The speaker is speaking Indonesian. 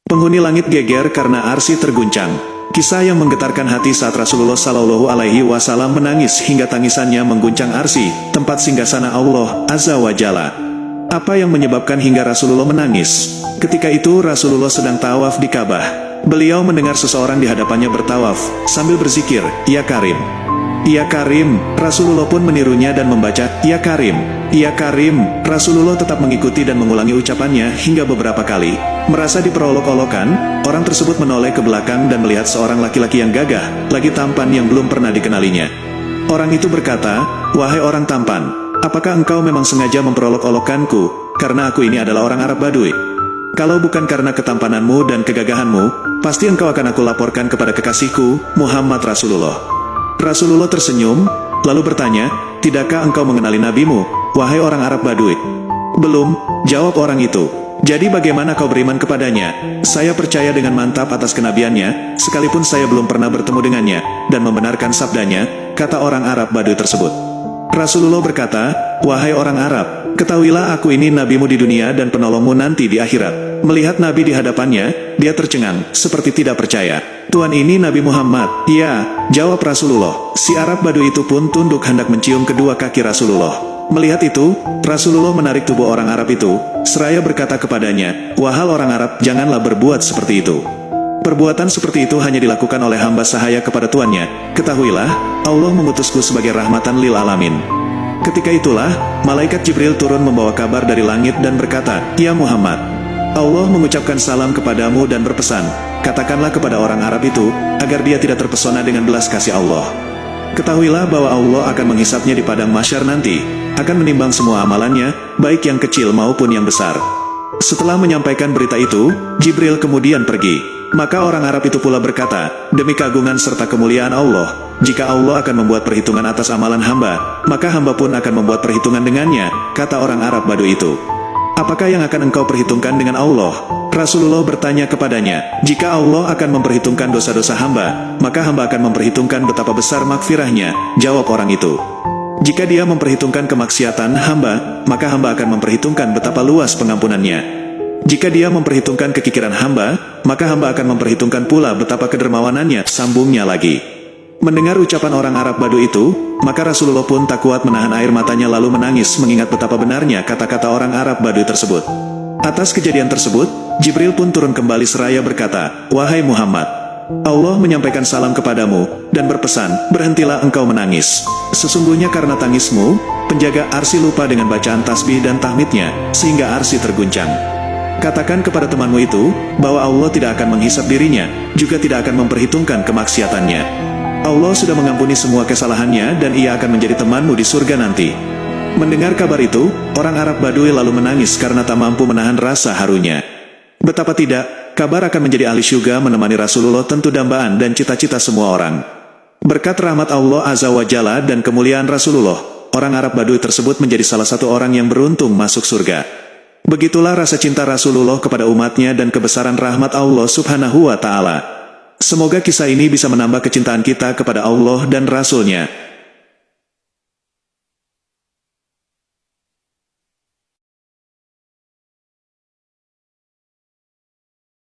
Penghuni langit geger karena arsy terguncang. Kisah yang menggetarkan hati saat Rasulullah Shallallahu Alaihi Wasallam menangis hingga tangisannya mengguncang arsy, tempat singgasana Allah Azza wa Jalla. Apa yang menyebabkan hingga Rasulullah menangis? Ketika itu Rasulullah sedang tawaf di Ka'bah. Beliau mendengar seseorang di hadapannya bertawaf, sambil berzikir, "Ya Karim. Ya Karim." Rasulullah pun menirunya dan membaca, "Ya Karim. Ya Karim." Rasulullah tetap mengikuti dan mengulangi ucapannya hingga beberapa kali. Merasa diperolok-olokan, orang tersebut menoleh ke belakang dan melihat seorang laki-laki yang gagah, lagi tampan yang belum pernah dikenalinya. Orang itu berkata, "Wahai orang tampan, apakah engkau memang sengaja memperolok-olokkanku, karena aku ini adalah orang Arab Badui? Kalau bukan karena ketampananmu dan kegagahanmu, pasti engkau akan aku laporkan kepada kekasihku, Muhammad Rasulullah." Rasulullah tersenyum, lalu bertanya, "Tidakkah engkau mengenali nabimu, wahai orang Arab Badui?" "Belum," jawab orang itu. "Jadi bagaimana kau beriman kepadanya?" "Saya percaya dengan mantap atas kenabiannya, sekalipun saya belum pernah bertemu dengannya, dan membenarkan sabdanya," kata orang Arab Badui tersebut. Rasulullah berkata, "Wahai orang Arab, ketahuilah aku ini nabimu di dunia dan penolongmu nanti di akhirat." Melihat nabi di hadapannya, dia tercengang, seperti tidak percaya. "Tuan ini Nabi Muhammad?" "Ya," jawab Rasulullah. Si Arab Badui itu pun tunduk hendak mencium kedua kaki Rasulullah. Melihat itu, Rasulullah menarik tubuh orang Arab itu, seraya berkata kepadanya, "Wahai orang Arab, janganlah berbuat seperti itu. Perbuatan seperti itu hanya dilakukan oleh hamba sahaya kepada tuannya. Ketahuilah, Allah mengutusku sebagai rahmatan lil alamin." Ketika itulah, malaikat Jibril turun membawa kabar dari langit dan berkata, "Ya Muhammad, Allah mengucapkan salam kepadamu dan berpesan, katakanlah kepada orang Arab itu, agar dia tidak terpesona dengan belas kasih Allah. Ketahuilah bahwa Allah akan menghisapnya di padang mahsyar nanti, akan menimbang semua amalannya, baik yang kecil maupun yang besar." Setelah menyampaikan berita itu, Jibril kemudian pergi. Maka orang Arab itu pula berkata, "Demi keagungan serta kemuliaan Allah, jika Allah akan membuat perhitungan atas amalan hamba, maka hamba pun akan membuat perhitungan dengannya," kata orang Arab Badui itu. "Apakah yang akan engkau perhitungkan dengan Allah?" Rasulullah bertanya kepadanya, "Jika Allah akan memperhitungkan dosa-dosa hamba, maka hamba akan memperhitungkan betapa besar makfirahnya," jawab orang itu. "Jika dia memperhitungkan kemaksiatan hamba, maka hamba akan memperhitungkan betapa luas pengampunannya. Jika dia memperhitungkan kekikiran hamba, maka hamba akan memperhitungkan pula betapa kedermawanannya," sambungnya lagi. Mendengar ucapan orang Arab Badui itu, maka Rasulullah pun tak kuat menahan air matanya lalu menangis mengingat betapa benarnya kata-kata orang Arab Badui tersebut. Atas kejadian tersebut, Jibril pun turun kembali seraya berkata, "Wahai Muhammad, Allah menyampaikan salam kepadamu, dan berpesan, berhentilah engkau menangis. Sesungguhnya karena tangismu, penjaga arsy lupa dengan bacaan tasbih dan tahmidnya, sehingga arsy terguncang. Katakan kepada temanmu itu, bahwa Allah tidak akan menghisap dirinya, juga tidak akan memperhitungkan kemaksiatannya. Allah sudah mengampuni semua kesalahannya dan ia akan menjadi temanmu di surga nanti." Mendengar kabar itu, orang Arab Badui lalu menangis karena tak mampu menahan rasa harunya. Betapa tidak, kabar akan menjadi ahli syurga menemani Rasulullah tentu dambaan dan cita-cita semua orang. Berkat rahmat Allah Azza wa Jalla dan kemuliaan Rasulullah, orang Arab Badui tersebut menjadi salah satu orang yang beruntung masuk surga. Begitulah rasa cinta Rasulullah kepada umatnya dan kebesaran rahmat Allah Subhanahu wa Ta'ala. Semoga kisah ini bisa menambah kecintaan kita kepada Allah dan Rasul-Nya.